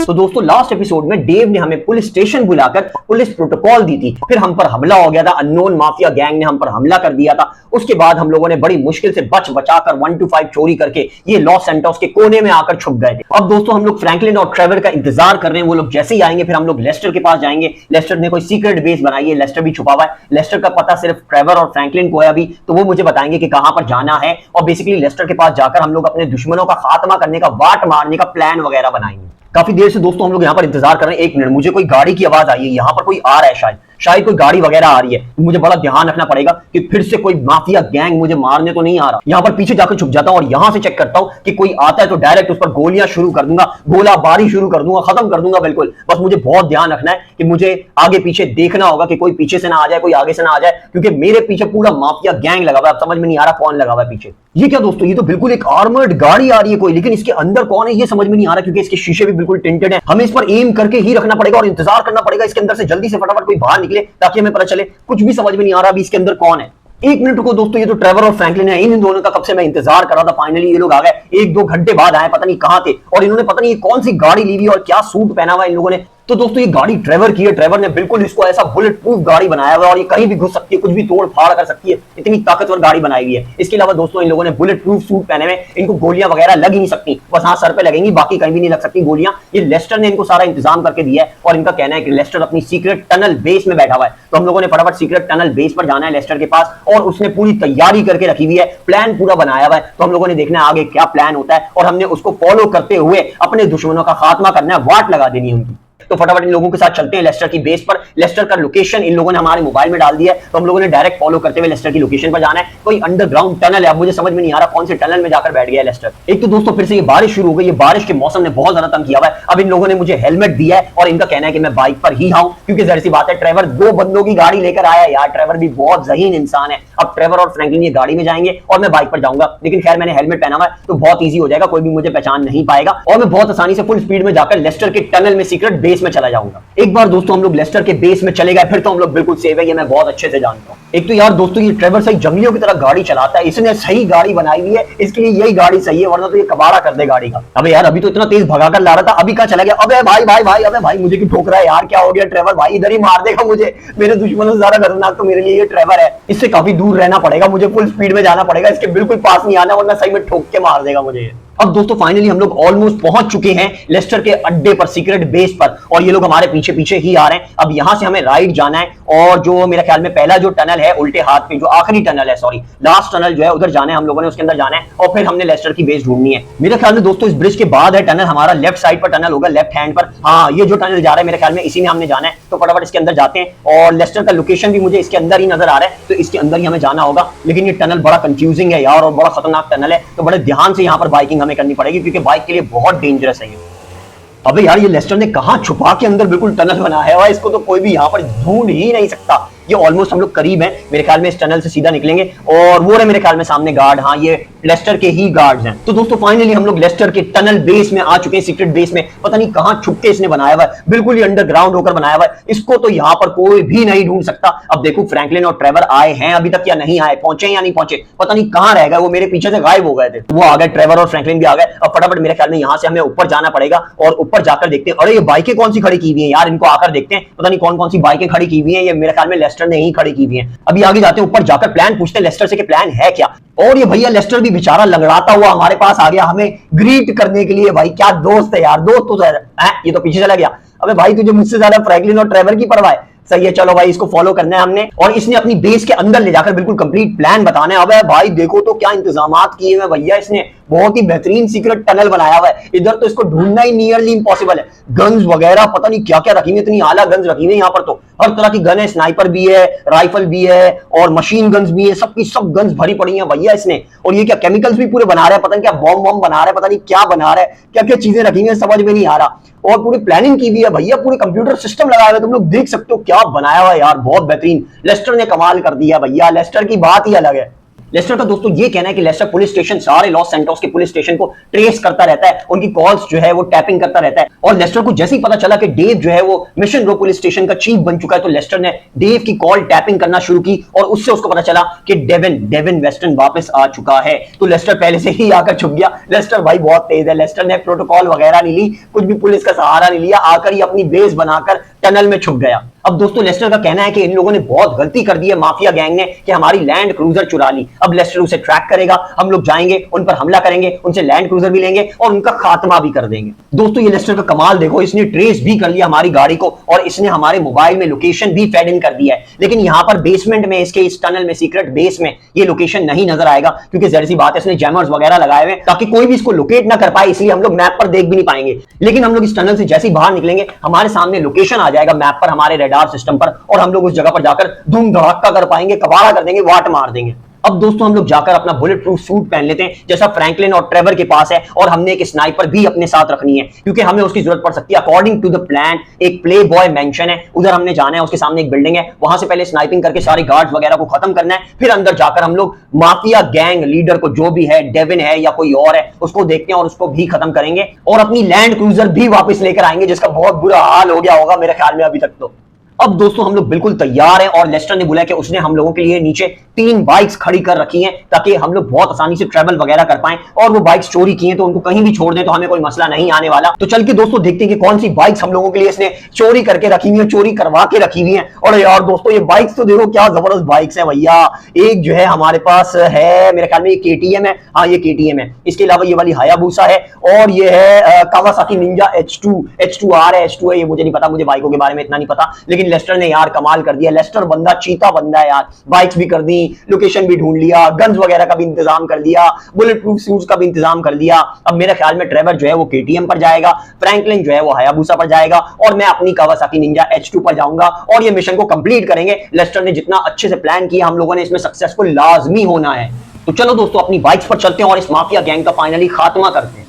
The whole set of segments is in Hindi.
तो दोस्तों लास्ट एपिसोड में डेव ने हमें पुलिस स्टेशन बुलाकर पुलिस प्रोटोकॉल दी थी, फिर हम पर हमला हो गया था, अननोन माफिया गैंग ने हम पर हमला कर दिया था। उसके बाद हम लोगों ने बड़ी मुश्किल से बच बचाकर 1 to 5 चोरी करके ये लॉस सैंटोस के कोने में आकर छुप गए थे। अब दोस्तों हम लोग फ्रैंकलिन और ट्रेवर का इंतजार कर रहे हैं, वो लोग जैसे ही आएंगे फिर हम लोग लेस्टर के पास जाएंगे। लेस्टर ने कोई सीक्रेट बेस बनाई है, लेस्टर भी छुपा हुआ है। लेस्टर का पता सिर्फ ट्रेवर और फ्रैंकलिन को है अभी, तो वो मुझे बताएंगे कि कहां पर जाना है और बेसिकली लेस्टर के पास जाकर हम लोग अपने दुश्मनों का खात्मा करने का, वाट मारने का प्लान वगैरह बनाएंगे। काफी देर से दोस्तों हम लोग यहाँ पर इंतजार कर रहे हैं। 1 मिनट, मुझे कोई गाड़ी की आवाज आई है, यहाँ पर कोई आ रहा है, शायद कोई गाड़ी वगैरह आ रही है। मुझे बड़ा ध्यान रखना पड़ेगा कि फिर से कोई माफिया गैंग मुझे मारने तो नहीं आ रहा। यहाँ पर पीछे जाकर छुप जाता हूँ और यहाँ से चेक करता हूँ कि कोई आता है तो डायरेक्ट उस पर गोलियां शुरू कर दूंगा, गोलाबारी शुरू कर दूंगा, खत्म कर दूंगा बिल्कुल। बस मुझे बहुत ध्यान रखना है कि मुझे आगे पीछे देखना होगा कि कोई पीछे से ना आ जाए, कोई आगे से ना आ जाए, क्योंकि मेरे पीछे पूरा माफिया गैंग लगा हुआ है। अब समझ में नहीं आ रहा कौन लगा हुआ है पीछे। ये क्या दोस्तों, ये तो बिल्कुल एक आर्मर्ड गाड़ी आ रही है कोई, लेकिन इसके अंदर कौन है ये समझ में नहीं आ रहा, क्योंकि इसके शीशे भी बिल्कुल टिंटेड है। हमें इस पर एम करके ही रखना पड़ेगा और इंतजार करना पड़ेगा इसके अंदर से जल्दी से फटाफट कोई बाहर निकले ताकि हमें पता चले। कुछ भी समझ में नहीं आ रहा अभी इसके अंदर कौन है। 1 मिनट को दोस्तों, ये तो ट्रेवर और फ्रैंकलिन है, इन दोनों का कब से मैं इंतजार कर रहा था। फाइनली ये लोग आ गए, 1-2 घंटे बाद आए, पता नहीं कहां थे, और इन्होंने पता नहीं कौन सी गाड़ी ली हुई और क्या सूट पहना हुआ इन लोगों ने। तो दोस्तों ये गाड़ी ट्रेवर की है, ट्रेवर ने बिल्कुल इसको ऐसा बुलेट प्रूफ गाड़ी बनाया हुआ है और ये कहीं भी घुस सकती है, कुछ भी तोड़ फाड़ कर सकती है, इतनी ताकतवर गाड़ी बनाई हुई है। इसके अलावा दोस्तों इन लोगों ने बुलेट प्रूफ सूट पहने हुए, इनको गोलियां वगैरह लग ही नहीं सकती, बस हाँ सर पे लगेंगी, बाकी कहीं भी नहीं लग सकती गोलियां। ये लेस्टर ने इनको सारा इंतजाम करके दिया है और इनका कहना है कि लेस्टर अपनी सीक्रेट टनल बेस में बैठा हुआ है। तो हम लोगों ने फटाफट सीक्रेट टनल बेस पर जाना है लेस्टर के पास, और उसने पूरी तैयारी करके रखी हुई है, प्लान पूरा बनाया हुआ है। तो हम लोगों ने देखना है आगे क्या प्लान होता है और हमने उसको फॉलो करते हुए अपने दुश्मनों का खात्मा करना है, वाट लगा देनी है उनकी। तो फटाफट इन लोगों के साथ चलते हैं लेस्टर की बेस पर। लेस्टर का लोकेशन इन लोगों ने हमारे मोबाइल में डाल दिया है, तो हम लोगों ने डायरेक्ट फॉलो करते हुए लेस्टर की लोकेशन पर जाना है। कोई अंडरग्राउंड टनल है, अब मुझे समझ में नहीं आ रहा कौन से टनल में जाकर बैठ गया है लेस्टर। एक तो दोस्तों फिर से ये बारिश शुरू हो गई, ये बारिश के मौसम ने बहुत ज्यादा तंग किया हुआ है। अब इन लोगों ने मुझे हेलमेट दिया है और इनका कहना है कि मैं बाइक पर ही आऊं, क्योंकि जाहिर सी बात है ट्रेवर 2 बंदों की गाड़ी लेकर आया है यार, ट्रेवर भी बहुत ज़हीन इंसान है। अब ट्रेवर और फ्रैंकलिन ये गाड़ी में जाएंगे और मैं बाइक पर जाऊंगा, लेकिन खैर मैंने हेलमेट पहना हुआ है तो बहुत ईजी हो जाएगा, कोई भी मुझे पहचान नहीं पाएगा और मैं बहुत आसानी से फुल स्पीड में जाकर लेस्टर के टनल में सीक्रेट बेस में चला जाऊंगा। एक बार दोस्तों हम लोग लेस्टर के बेस में चले गए फिर तो हम लोग बिल्कुल सेफ है, ये मैं बहुत अच्छे से जानता हूं। एक तो यार दोस्तों ये ट्रेवर सही जंगलियों की तरह गाड़ी चलाता है, इसने सही गाड़ी बनाई हुई है, इसके लिए यही गाड़ी सही है, वरना तो ये कबाड़ा कर दे गाड़ी का। अबे यार अभी तो इतना तेज भगाकर ला रहा था, अभी कहां चला गया? अबे भाई भाई भाई, अबे भाई मुझे क्यों ठोक रहा है यार, क्या हो गया? ट्रेवर भाई इधर ही मार देगा मुझे, मेरे दुश्मनों से ज्यादा खतरनाक तो मेरे लिए ये ट्रेवर है। इससे काफी दूर रहना पड़ेगा, मुझे फुल स्पीड में जाना पड़ेगा, इसके बिल्कुल पास नहीं आना वरना सही में ठोक के मार देगा मुझे। अब दोस्तों फाइनली हम लोग ऑलमोस्ट पहुंच चुके हैं लेस्टर के अड्डे पर, सीक्रेट बेस पर, और ये लोग हमारे पीछे पीछे ही आ रहे हैं। अब यहां से हमें राइट जाना है और जो मेरे ख्याल में पहला जो टनल है उल्टे हाथ पे, जो आखिरी टनल है, सॉरी लास्ट टनल जो है उधर जाना है हम लोगों ने, उसके अंदर जाना है और फिर हमने लेस्टर की बेस ढूंढनी है। मेरे ख्याल में दोस्तों इस ब्रिज के बाद है टनल, हमारा लेफ्ट साइड पर टनल होगा, लेफ्ट हैंड पर। हाँ ये जो टनल जा रहा है मेरे ख्याल में इसी में हमने जाना है, तो फटाफट इसके अंदर जाते हैं। और लेस्टर का लोकेशन भी मुझे इसके अंदर ही नजर आ रहा है, तो इसके अंदर ही हमें जाना होगा। लेकिन ये टनल बड़ा कंफ्यूजिंग है यार और बड़ा खतरनाक टनल है, तो बड़े ध्यान से यहाँ पर बाइकिंग हमें करनी पड़ेगी क्योंकि बाइक के लिए बहुत डेंजरस है ये। अबे यार ये लेस्टर ने कहां छुपा के अंदर बिल्कुल टनल बनाया है, इसको तो कोई भी यहां पर ढूंढ ही नहीं सकता। ये ऑलमोस्ट हम लोग करीब हैं, मेरे ख्याल में इस टनल से सीधा निकलेंगे और वो रहे मेरे ख्याल में सामने गार्ड, हाँ ये लेस्टर के ही गार्ड्स हैं। तो दोस्तों फाइनली हम लोग लेस्टर के टनल बेस में आ चुके हैं, सीक्रेट बेस में। पता नहीं कहां छुप के इसने बनाया हुआ है, बिल्कुल ही अंडरग्राउंड होकर बनाया हुआ है, इसको तो यहां पर कोई भी नहीं ढूंढ सकता। अब देखो फ्रैंकलिन और ट्रेवर आए हैं अभी तक या नहीं आए, पहुंचे या नहीं पहुंचे, पता नहीं कहां रह गए, वो मेरे पीछे से गायब हो गए थे। वो आ गए, ट्रेवर और फ्रैंकलिन भी आ गए। अब फटाफट मेरे ख्याल में यहां से हमें ऊपर जाना पड़ेगा और ऊपर जाकर देखते हैं। अरे ये बाइकें कौन सी खड़ी की हुई है यार, इनको आकर देखते हैं, पता नहीं कौन कौन सी बाइकें खड़ी की हुई है, ये मेरे ख्याल में लेस्टर ने ही खड़ी की हुई है। अभी आगे जाते हैं, ऊपर जाकर प्लान पूछते हैं लेस्टर से कि प्लान है क्या। और ये भैया लेस्टर भी बेचारा लंगड़ाता हुआ हमारे पास आ गया हमें ग्रीट करने के लिए। भाई क्या दोस्त है यार, दोस्त तो है, ये तो पीछे चला गया। अबे भाई तुझे मुझसे ज्यादा फ्रैंकलिन और ट्रेवर की परवाह है, सही है, चलो भाई इसको फॉलो करना है हमने। और इसने अपनी बेस के अंदर ले जाकर बिल्कुल कंप्लीट प्लान बताना है। अबे भाई देखो तो क्या इंतजामात किए हुए भैया, इसने बहुत ही बेहतरीन सीक्रेट टनल बनाया हुआ है। इधर तो इसको ढूंढना ही नियरली इंपॉसिबल है, गन्स वगैरह पता नहीं क्या क्या रखी हुई, इतनी आला गन्स रखी हुई है यहाँ पर, तो हर तरह की गन है, स्नाइपर भी है, राइफल भी है और मशीन गन्स भी है, सबकी सब गन्स भरी पड़ी है भैया इसने। और ये क्या केमिकल्स भी पूरे बना रहा है, पता नहीं क्या बॉम्ब बॉम्ब बना रहा है, पता नहीं क्या बना रहा है, क्या क्या चीजें रखी हुई है समझ में नहीं आ रहा। और पूरी प्लानिंग की हुई है भैया, पूरे कंप्यूटर सिस्टम लगाया हुआ है, तुम लोग देख सकते हो क्या बनाया हुआ है यार, बहुत बेहतरीन। लेस्टर ने कमाल कर दिया भैया, लेस्टर की बात ही अलग है। लेस्टर का दोस्तों ये कहना है कि लेस्टर पुलिस स्टेशन सारे लॉस सैंटोस के पुलिस स्टेशन को ट्रेस करता रहता है, उनकी कॉल्स जो है वो टैपिंग करता रहता है। और लेस्टर को जैसे ही पता चला कि डेव जो है वो मिशन रो पुलिस स्टेशन का चीफ बन चुका है, तो लेस्टर ने डेव की कॉल टैपिंग करना शुरू की और उससे उसको पता चला कि डेविन वेस्टन वापस आ चुका है। तो लेस्टर पहले से ही आकर छुप गया। लेस्टर भाई बहुत तेज है, लेस्टर ने प्रोटोकॉल वगैरह नहीं ली, कुछ भी पुलिस का सहारा नहीं लिया, आकर ही अपनी बेस बनाकर टनल में छुप गया। अब दोस्तों लेस्टर का कहना है कि इन लोगों ने बहुत गलती कर दी है, माफिया गैंग ने, कि हमारी लैंड क्रूजर चुरा ली। अब लेस्टर उसे ट्रैक करेगा, हम लोग जाएंगे, उन पर हमला करेंगे, उनसे लैंड क्रूजर भी लेंगे और उनका खात्मा भी कर देंगे। दोस्तों ये लेस्टर का कमाल देखो, इसने ट्रेस भी कर लिया हमारी गाड़ी को और इसने हमारे मोबाइल में लोकेशन भी फेड इन कर दिया है। लेकिन यहां पर बेसमेंट में, इसके इस टनल में, सीक्रेट बेस में ये लोकेशन नहीं नजर आएगा, क्योंकि जहरी सी बात है, इसने जैमर्स वगैरह लगाए हुए ताकि कोई भी इसको लोकेट ना कर पाए, इसलिए हम लोग मैप पर देख भी नहीं पाएंगे। लेकिन हम लोग इस टनल से जैसे ही बाहर निकलेंगे, हमारे सामने लोकेशन आ जाएगा मैप पर, हमारे रेडार सिस्टम पर, और हम लोग उस जगह पर जाकर धूम धड़ाका कर पाएंगे, कबाड़ा कर देंगे, वाट मार देंगे। अब दोस्तों हम लोग जाकर अपना बुलेट प्रूफ सूट पहन लेते हैं, जैसा फ्रैंकलिन और ट्रेवर के पास है, और हमने एक स्नाइपर भी अपने साथ रखनी है, क्योंकि हमें उसकी जरूरत पड़ सकती है। अकॉर्डिंग टू द प्लान एक प्ले बॉय मैंशन है, उधर हमने जाना है, उसके सामने एक बिल्डिंग है, वहां से पहले स्नाइपिंग करके सारे गार्ड्स वगैरह को खत्म करना है, फिर अंदर जाकर हम लोग माफिया गैंग लीडर को, जो भी है, डेविन है या कोई और है, उसको देखते हैं और उसको भी खत्म करेंगे, और अपनी लैंड क्रूजर भी वापस लेकर आएंगे, जिसका बहुत बुरा हाल हो गया होगा मेरे ख्याल में अभी तक। तो अब दोस्तों हम लोग बिल्कुल तैयार हैं और लेस्टर ने बोला कि उसने हम लोगों के लिए नीचे 3 बाइक्स खड़ी कर रखी हैं, ताकि हम लोग बहुत आसानी से ट्रैवल वगैरह कर पाएं, और वो बाइक्स चोरी की हैं तो उनको कहीं भी छोड़ दें तो हमें कोई मसला नहीं आने वाला। तो चल के दोस्तों देखते हैं कि कौन सी बाइक्स हम लोगों के लिए इसने चोरी करके रखी हुई है, चोरी करवा के रखी हुई है। और यार दोस्तों ये बाइक्स तो देखो क्या जबरदस्त बाइक्स है भैया। एक जो है हमारे पास है, मेरे ख्याल में ये KTM है, हाँ ये KTM है। इसके अलावा ये वाली हायाबुसा है, और ये है कावासाकी निंजा H2R है, H2 है, ये मुझे नहीं पता, मुझे बाइकों के बारे में इतना नहीं पता। लेकिन लेस्टर ने यार कमाल कर दिया, लेस्टर बंदा चीता बंदा है यार। बाइक्स भी कर दी, लोकेशन भी ढूंढ लिया, गन्स वगैरह का भी इंतजाम कर दिया, बुलेट प्रूफ सूट्स का भी इंतजाम कर दिया। अब मेरे ख्याल में ट्रेवर जो है वो KTM पर जाएगा, फ्रैंकलिन जो है वो हायाबुसा पर जाएगा, और मैं अपनी कावासाकी निंजा H2 पर जाऊंगा, और ये मिशन को कंप्लीट करेंगे। लेस्टर ने जितना अच्छे से प्लान किया, हम लोगों ने इसमें सक्सेसफुल लाजमी होना है। तो चलो दोस्तों अपनी बाइक्स पर चलते हैं और इस माफिया गैंग का फाइनली खात्मा करते हैं।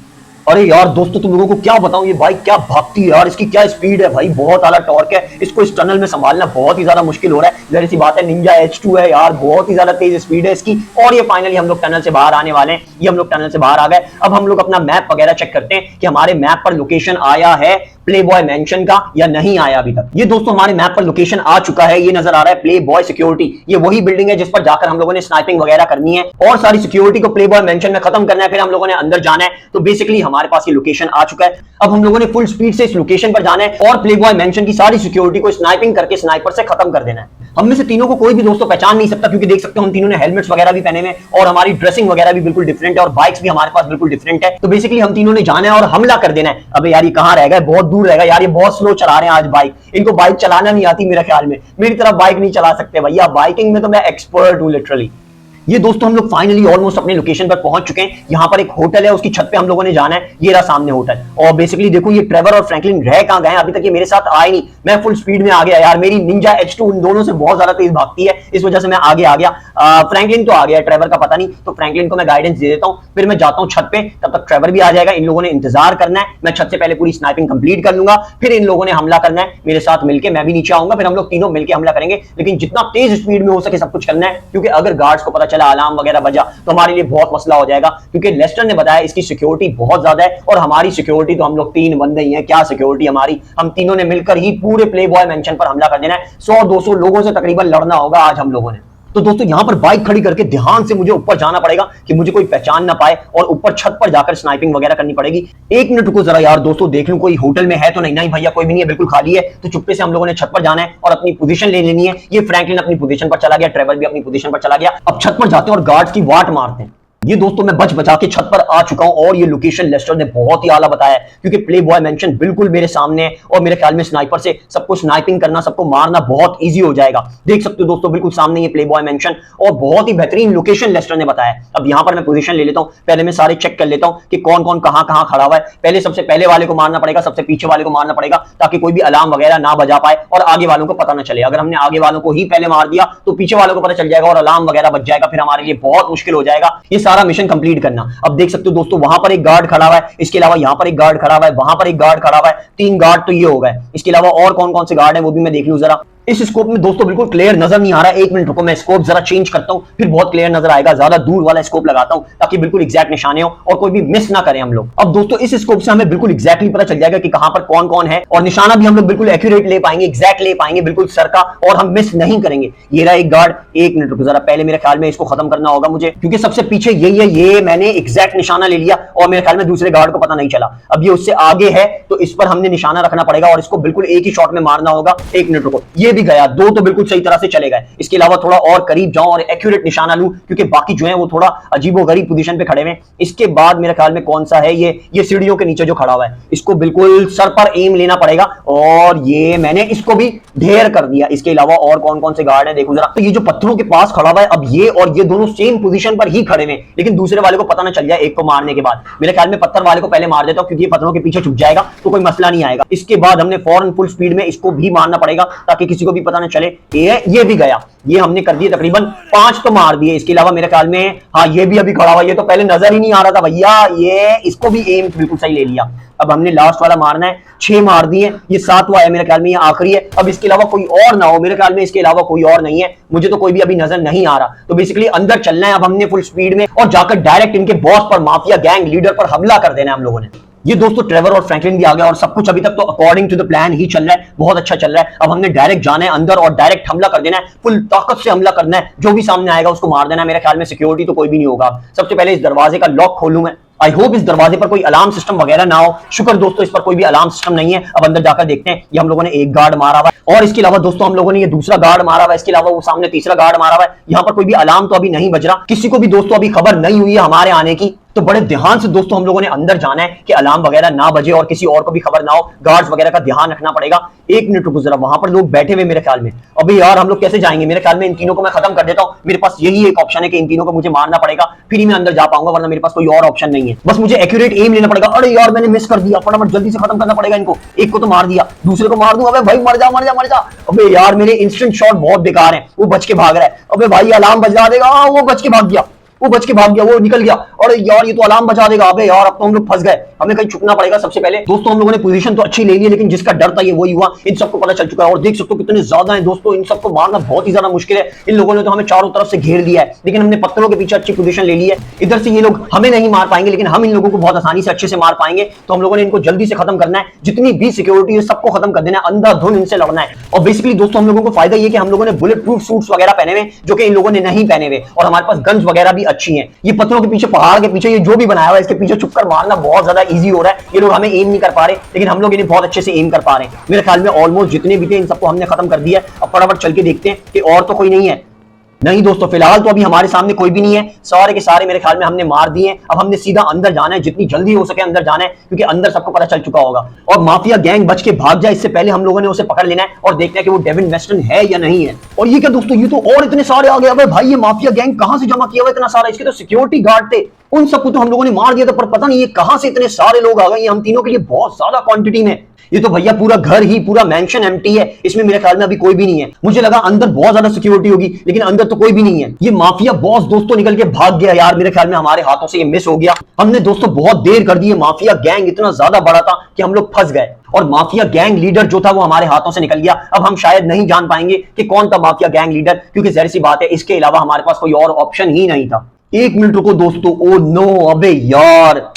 अरे यार दोस्तों तुम लोगों को क्या बताऊं, ये बाइक क्या भागती है यार, इसकी क्या स्पीड है भाई, बहुत आला टॉर्क है। इसको इस टनल में संभालना बहुत ही ज्यादा मुश्किल हो रहा है। जहरी सी बात है, निंजा H2 है यार, बहुत ही ज्यादा तेज स्पीड है इसकी। और ये फाइनली हम लोग टनल से बाहर आने वाले हैं। ये हम लोग टनल से बाहर आ गए। अब हम लोग अपना मैप वगैरह चेक करते हैं कि हमारे मैप पर लोकेशन आया है प्ले बॉय मैंशन का या नहीं आया अभी तक। ये दोस्तों हमारे मैप पर लोकेशन आ चुका है, ये नजर आ रहा है प्ले बॉय सिक्योरिटी। ये वही बिल्डिंग है जिस पर जाकर हम लोगों ने स्नाइपिंग वगैरह करनी है और सारी सिक्योरिटी को प्ले बॉय मैंशन में खत्म करना है, फिर हम लोगों ने अंदर जाना है। तो बेसिकली हमारे पास ये लोकेशन आ चुका है। अब हम लोगों ने फुल स्पीड से इस लोकेशन पर जाना है और प्ले बॉय मैंशन की सारी सिक्योरिटी को स्नाइपिंग करके स्नाइपर से खत्म कर देना है। हम में से तीनों को कोई भी दोस्तों पहचान नहीं सकता, क्योंकि देख सकते हो हम तीनों ने हेलमेट्स वगैरह भी पहने हुए और हमारी ड्रेसिंग वगैरह भी बिल्कुल डिफरेंट है और बाइक्स भी हमारे पास बिल्कुल डिफरेंट है। तो बेसिकली हम तीनों ने जाना है और हमला कर देना है। अबे यार ये कहां रहेगा, बहुत दूर रहेगा यार, ये बहुत स्लो चला रहे हैं आज बाइक। इनको बाइक चलाना नहीं आती मेरे ख्याल में, मेरी तरफ बाइक नहीं चला सकते भैया, बाइकिंग में तो मैं एक्सपर्ट हूं लिटरली। ये दोस्तों हम लोग फाइनली ऑलमोस्ट अपने लोकेशन पर पहुंच चुके हैं। यहाँ पर एक होटल है, उसकी छत पे हम लोगों ने जाना है। ये रहा सामने होटल। और बेसिकली देखो ये ट्रेवर और फ्रैंकलिन रह कहां गए हैं, अभी तक ये मेरे साथ आए नहीं। मैं फुल स्पीड में आ गया यार, मेरी निंजा H2 उन दोनों से बहुत ज्यादा तेज भागती है, इस वजह से मैं आगे आ गया। फ्रैंकलिन तो आ गया, ट्रेवर का पता नहीं, तो फ्रैंकलिन को मैं गाइडेंस दे देता हूँ, फिर मैं जाता हूँ छत पे, तब तक ट्रेवर भी आ जाएगा। इन लोगों ने इंतजार करना है, मैं छत से पहले पूरी स्नाइपिंग कंप्लीट कर लूंगा, फिर इन लोगों ने हमला करना है मेरे साथ मिलकर, मैं भी नीचे आऊंगा, फिर हम लोग तीनों मिलकर हमला करेंगे। लेकिन जितना तेज स्पीड में हो सके सब कुछ करना है, क्योंकि अगर गार्ड्स को पता चला, अलार्म वगैरह तो हमारे लिए बहुत मसला हो जाएगा, क्योंकि लेस्टर ने बताया इसकी सिक्योरिटी बहुत ज्यादा है और हमारी सिक्योरिटी तो हम लोग 3 बंदे ही हैं। क्या सिक्योरिटी हमारी, हम तीनों ने मिलकर ही पूरे प्ले बॉय मेंशन पर हमला कर देना है। 100-200 लोगों से तकरीबन लड़ना होगा आज हम लोगों ने। तो दोस्तों यहां पर बाइक खड़ी करके ध्यान से मुझे ऊपर जाना पड़ेगा कि मुझे कोई पहचान ना पाए, और ऊपर छत पर जाकर स्नाइपिंग वगैरह करनी पड़ेगी। 1 मिनट रुको जरा यार दोस्तों, देख लूं कोई होटल में है तो नहीं। नहीं भैया कोई भी नहीं है, बिल्कुल खाली है। तो चुप्पे से हम लोगों ने छत पर जाना है और अपनी पोजीशन ले लेनी है। ये फ्रैंकलिन अपनी पोजीशन पर चला गया, ट्रेवर भी अपनी पोजीशन पर चला गया। अब छत पर जाते हैं और गार्ड्स की वाट मारते हैं। ये दोस्तों मैं बच बचा के छत पर आ चुका हूं और ये लोकेशन लेस्टर ने बहुत ही आला बताया है, क्योंकि प्ले बॉय मेंशन बिल्कुल मेरे सामने है और मेरे ख्याल में स्नाइपर से सबको स्नाइपिंग करना, सबको मारना बहुत इजी हो जाएगा। देख सकते हो दोस्तों बिल्कुल सामने ये प्ले बॉय मेंशन और बहुत ही बेहतरीन लोकेशन लेस्टर ने बताया। अब यहां पर मैं पोजीशन ले लेता हूं, पहले मैं सारे चेक कर लेता हूं कि कौन कौन कहां कहां खड़ा हुआ है। पहले सबसे पहले वाले को मारना पड़ेगा, सबसे पीछे वाले को मारना पड़ेगा, ताकि कोई भी अलार्म वगैरह ना बजा पाए और आगे वालों को पता ना चले। अगर हमने आगे वालों को ही पहले मार दिया तो पीछे वालों को पता चल जाएगा और अलार्म वगैरह बज जाएगा, फिर हमारे लिए बहुत मुश्किल हो जाएगा ये सारा मिशन कंप्लीट करना। अब देख सकते हो दोस्तों वहां पर एक गार्ड खड़ा हुआ है, इसके अलावा यहां पर एक गार्ड खड़ा हुआ है, वहां पर एक गार्ड खड़ा हुआ है, 3 गार्ड तो ये हो गए। इसके अलावा और कौन कौन से गार्ड है वो भी मैं देख लूं जरा। इस स्कोप में दोस्तों बिल्कुल क्लियर नजर नहीं आ रहा। एक मिनट रुको, मैं स्कोप जरा चेंज करता हूं, फिर बहुत क्लियर नजर आएगा। ज्यादा दूर वाला स्कोप लगाता हूं ताकि बिल्कुल एग्जैक्ट निशाने हो और कोई भी मिस ना करें हम लोग। अब दोस्तों इस स्कोप से हमें बिल्कुल एग्जैक्टली पता चल जाएगा कि कहां पर कौन कौन है, और निशाना भी हम लोग बिल्कुल एक्यूरेट ले पाएंगे, एग्जैक्ट ले पाएंगे बिल्कुल सर का, और हम मिस नहीं करेंगे। ये रहा एक गार्ड। एक मिनट रुको जरा, पहले मेरे ख्याल में इसको खत्म करना होगा मुझे, क्योंकि सबसे पीछे यही है। ये मैंने एग्जैक्ट निशाना ले लिया और मेरे ख्याल में दूसरे गार्ड को पता नहीं चला। अब ये उससे आगे है तो इस पर हमने निशाना रखना पड़ेगा और इसको बिल्कुल एक ही शॉट में मारना होगा। एक मिनट रुको, ये भी गया। दो तो बिल्कुल सही तरह से चले गए। इसके अलावा थोड़ा और करीब जाऊं और एक्यूरेट निशाना लूं, क्योंकि बाकी जो है वो थोड़ा अजीबोगरीब पोजीशन पे खड़े हुए। इसके बाद मेरे ख्याल में कौन सा है, ये सीढ़ियों के नीचे जो खड़ा हुआ है, इसको बिल्कुल सर पर एम लेना पड़ेगा। और ये मैंने इसको भी ढेर कर दिया। इसके अलावा और कौन कौन से गार्ड है देखो जरा। तो ये जो पत्थरों के पास खड़ा हुआ है, अब ये और ये दोनों सेम पोजीशन पर ही खड़े हैं, लेकिन दूसरे वाले को पता ना चल जाए एक को मारने के बाद। मेरे ख्याल में पत्थर वाले को पहले मार देता हूं, क्योंकि ये पत्थरों के पीछे छुप जाएगा तो कोई मसला नहीं आएगा। इसके बाद हमने फौरन फुल स्पीड में इसको भी मारना पड़ेगा ताकि किसी को भी पता ना चले। ये भी गया। ये हमने कर दिए तकरीबन 5 तो मार दिए। इसके अलावा मेरे ख्याल में हाँ ये भी अभी खड़ा हुआ, ये तो पहले नजर ही नहीं आ रहा था भैया। ये इसको भी एम बिल्कुल सही ले लिया। अब हमने लास्ट वाला मारना है। 6 मार दिए, ये 7वां है मेरे ख्याल में, ये आखिरी है। अब इसके अलावा कोई और ना हो, मेरे ख्याल में इसके अलावा कोई और नहीं है। मुझे तो कोई भी अभी नजर नहीं आ रहा। तो बेसिकली अंदर चलना है अब हमने फुल स्पीड में, और जाकर डायरेक्ट इनके बॉस पर, माफिया गैंग लीडर पर हमला कर देना है हम लोगों ने। ये दोस्तों ट्रेवर और फ्रैंकलिन भी आ गया और सब कुछ अभी तक तो अकॉर्डिंग टू द प्लान ही चल रहा है, बहुत अच्छा चल रहा है। अब हमने डायरेक्ट जाना है अंदर और डायरेक्ट हमला कर देना है, फुल ताकत से हमला करना है। जो भी सामने आएगा उसको मार देना है। मेरे ख्याल में सिक्योरिटी तो कोई भी नहीं होगा। सबसे पहले इस दरवाजे का लॉक खोलूं मैं। आई होप इस दरवाजे पर कोई अलार्म सिस्टम वगैरह ना हो। शुक्र दोस्तों इस पर कोई भी अलार्म सिस्टम नहीं है। अब अंदर जाकर देखते हैं। ये हम लोगों ने एक गार्ड मारा हुआ है और इसके अलावा दोस्तों हम लोगों ने ये दूसरा गार्ड मारा हुआ है। इसके अलावा वो सामने तीसरा गार्ड मारा हुआ है। यहाँ पर कोई भी अलार्म तो अभी नहीं बज रहा। किसी को भी दोस्तों अभी खबर नहीं हुई है हमारे आने की। तो बड़े ध्यान से दोस्तों हम लोगों ने अंदर जाना है कि अलार्म वगैरह ना बजे और किसी और को भी खबर ना हो। गार्ड्स वगैरह का ध्यान रखना पड़ेगा। एक मिनट रुको जरा, वहां पर लोग बैठे हुए मेरे ख्याल में। अबे यार हम लोग कैसे जाएंगे? मेरे ख्याल में इन तीनों को मैं खत्म कर देता हूं। मेरे पास यही एक ऑप्शन है कि इन तीनों को मुझे मारना पड़ेगा, फिर ही मैं अंदर जा पाऊंगा, वरना मेरे पास कोई और ऑप्शन नहीं है। बस मुझे एक्यूरेट एम लेना पड़ेगा। अरे यार मैंने मिस कर दिया, फटाफट जल्दी से खत्म करना पड़ेगा इनको। एक को तो मार दिया, दूसरे को मार दूं। अबे भाई मर जा मर जा मर जा। अबे यार मेरे इंस्टेंट शॉट बहुत बेकार है। वो बच के भाग रहा है। अबे भाई अलार्म बजा देगा। वो बच के भाग गया, वो बच के भाग गया, वो निकल गया। और यार ये तो अलार्म बजा देगा। अबे यार अब तो हम लोग फंस गए, हमें कहीं छुपना पड़ेगा। सबसे पहले दोस्तों हम लोगों ने पोजीशन तो अच्छी ले ली है, लेकिन जिसका डर था ये वही हुआ। इन सबको पता चल चुका है और देख सकते हो कितने ज्यादा हैं दोस्तों। इन सबको मारना बहुत ही ज्यादा मुश्किल है। इन लोगों ने तो हमें चारों तरफ से घेर लिया है, लेकिन हमने पत्थरों के पीछे अच्छी पोजीशन ले ली है। इधर से ये लोग हमें नहीं मार पाएंगे, लेकिन हम इन लोगों को बहुत आसानी से अच्छे से मार पाएंगे। तो हम लोगों ने इनको जल्दी से खत्म करना है। जितनी भी सिक्योरिटी है सबको खत्म कर देना है, अंधाधुंध इनसे लड़ना है। और बेसिकली दोस्तों हम लोगों को फायदा ये कि हम लोगों ने बुलेट प्रूफ सूट्स वगैरह पहने हुए, जो कि इन लोगों ने नहीं पहने हुए, और हमारे पास गन्स वगैरह भी अच्छी हैं। ये पत्थरों के पीछे, पहाड़ के पीछे ये जो भी बनाया हुआ है, इसके पीछे छुपकर मारना बहुत ज्यादा इजी हो रहा है। ये लोग हमें एम नहीं कर पा रहे, लेकिन हम लोग इन्हें बहुत अच्छे से एम कर पा रहे हैं। मेरे ख्याल में ऑलमोस्ट जितने भी थे इन सबको हमने खत्म कर दिया है। अब फटाफट चल के देखते हैं कि और तो कोई नहीं है। नहीं दोस्तों फिलहाल तो अभी हमारे सामने कोई भी नहीं है। सारे के सारे मेरे ख्याल में हमने मार दिए। अब हमने सीधा अंदर जाना है, जितनी जल्दी हो सके अंदर जाना है, क्योंकि अंदर सबको पता चल चुका होगा। और माफिया गैंग बच के भाग जाए इससे पहले हम लोगों ने उसे पकड़ लेना है और देखना है कि वो डेविन वेस्टन है या नहीं है। और ये क्या दोस्तों, ये तो और इतने सारे आ गए। अबे भाई ये माफिया गैंग कहां से जमा किया हुआ इतना सारा? इसके तो सिक्योरिटी गार्ड थे, उन सबको तो हम लोगों ने मार दिया था, पर पता नहीं ये कहां से इतने सारे लोग आ गए। ये हम तीनों के लिए बहुत ज्यादा क्वांटिटी में। ये तो भैया पूरा घर ही, पूरा मेंशन एम्प्टी है। इसमें मेरे ख्याल में अभी कोई भी नहीं है। मुझे लगा अंदर बहुत ज्यादा सिक्योरिटी होगी, लेकिन अंदर तो कोई भी नहीं है। ये माफिया बॉस दोस्तों निकल के भाग गया यार। मेरे ख्याल में हमारे हाथों से ये मिस हो गया। हमने दोस्तों बहुत देर कर दी है। माफिया गैंग इतना ज्यादा बड़ा था कि हम लोग फंस गए, और माफिया गैंग लीडर जो था वो हमारे हाथों से निकल गया। अब हम शायद नहीं जान पाएंगे कि कौन था माफिया गैंग लीडर, क्योंकि जाहिर सी बात है इसके अलावा हमारे पास कोई और ऑप्शन ही नहीं था। एक मिनट रुको दोस्तों। ओ नो, अबे यार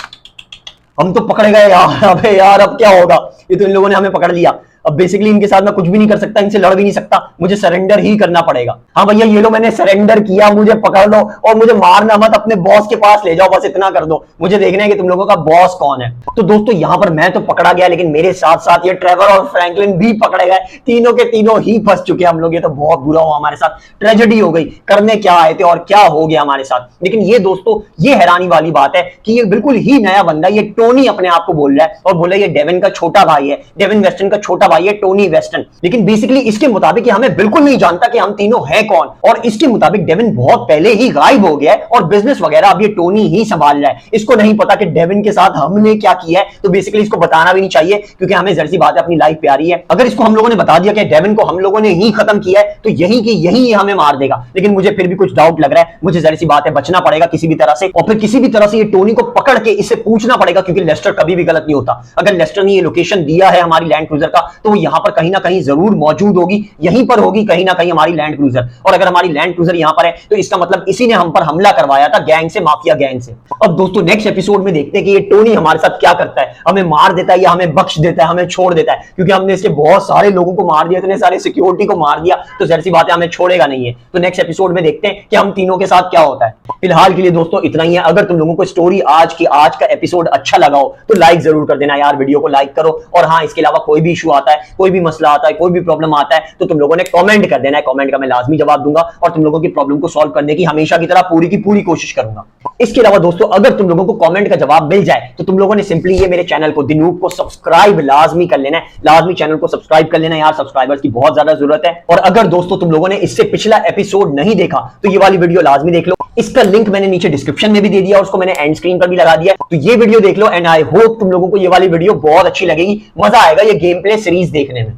हम तो पकड़े गए यार। अबे यार अब क्या होगा? ये तो इन लोगों ने हमें पकड़ लिया। अब बेसिकली इनके साथ मैं कुछ भी नहीं कर सकता, इनसे लड़ भी नहीं सकता, मुझे सरेंडर ही करना पड़ेगा। हाँ भैया ये लो मैंने सरेंडर किया, मुझे पकड़ लो और मुझे मारना मत, अपने बॉस के पास ले जाओ, बस इतना कर दो। मुझे देखना है कि तुम लोगों का बॉस कौन है। तो दोस्तों यहाँ पर मैं तो पकड़ा गया, लेकिन मेरे साथ साथ ये ट्रेवर और फ्रैंकलिन भी पकड़े गए। तीनों के तीनों ही फंस चुके हम लोग। ये तो बहुत बुरा हुआ हमारे साथ, ट्रेजेडी हो गई। करने क्या आए थे और क्या हो गया हमारे साथ। लेकिन ये दोस्तों ये हैरानी वाली बात है कि ये बिल्कुल ही नया बंदा, ये टोनी अपने आप को बोल रहा है और बोला ये डेविन का छोटा भाई है, डेविन वेस्टन का छोटा भाई है टोनी वेस्टन। लेकिन बेसिकली इसके मुताबिक हमें बिल्कुल नहीं जानता कि हम तीनों हैं कौन। और इसके मुताबिक डेविन बहुत पहले ही गायब हो गया है और बिजनेस वगैरह अब ये टोनी ही संभाल रहा है। इसको नहीं पता कि डेविन के साथ हमने क्या किया है, तो बेसिकली इसको बताना भी नहीं चाहिए, क्योंकि हमें जर्सी बात है अपनी लाइफ प्यारी है। अगर इसको हम लोगों ने बता दिया कि डेविन को हम लोगों ने ही खत्म किया है, तो यही कि यही ये हमें मार देगा। लेकिन मुझे फिर भी कुछ डाउट लग रहा है। मुझे जर्सी बात है बचना पड़ेगा किसी भी तरह से, और फिर किसी भी तरह से ये टोनी को पकड़ के इससे पूछना पड़ेगा, क्योंकि लेस्टर कभी भी गलत नहीं होता। अगर लेस्टर ने ये लोकेशन दिया है हमारी लैंड क्रूजर का, तो यहाँ पर कहीं ना कहीं जरूर मौजूद होगी, यहीं पर होगी कहीं ना कहीं हमारी लैंड क्रूजर। और अगर हमारी लैंड क्रूजर यहाँ पर है तो इसका मतलब इसी ने हम पर हमला करवाया था गैंग से, माफिया गैंग से। अब दोस्तों नेक्स्ट एपिसोड में देखते हैं कि ये टोनी हमारे साथ क्या करता है, हमें मार देता है या हमें बख्श देता है, हमें छोड़ देता है, क्योंकि हमने इसके बहुत सारे लोगों को मार दिया, इतने सारे सिक्योरिटी को मार दिया, तो जाहिर सी बात है हमें छोड़ेगा नहीं है। तो नेक्स्ट एपिसोड में देखते हैं कि हम तीनों के साथ क्या होता है। फिलहाल के लिए दोस्तों इतना ही है। अगर तुम लोगों को स्टोरी आज का एपिसोड अच्छा लगा हो तो लाइक जरूर कर देना यार, वीडियो को लाइक करो। और हाँ, इसके अलावा कोई भी इशू आता है, कोई भी मसला आता है, कोई भी प्रॉब्लम आता है तो तुम लोगों ने कमेंट कर देना है, कमेंट का मैं लाजमी जवाब दूंगा और तुम लोगों की प्रॉब्लम को सॉल्व करने की हमेशा की तरह पूरी की पूरी कोशिश करूंगा। इसके अलावा दोस्तों अगर तुम लोगों को कमेंट का जवाब मिल जाए तो तुम लोगों ने सिंपली ये मेरे चैनल को दिनूब को सब्सक्राइब लाजमी कर लेना है, लाजमी चैनल को सब्सक्राइब कर लेना यार, सब्सक्राइबर्स की बहुत ज्यादा जरूरत है। और अगर दोस्तों तुम लोगों ने इससे पिछला एपिसोड नहीं देखा तो ये वाली वीडियो लाजमी देख लो, इसका लिंक मैंने नीचे डिस्क्रिप्शन में भी दे दिया और उसको मैंने एंड स्क्रीन पर भी लगा दिया, तो ये वीडियो देख लो। एंड आई होप तुम लोगों को ये वाली वीडियो बहुत अच्छी लगेगी, मजा आएगा ये गेम प्ले सीरीज देखने में।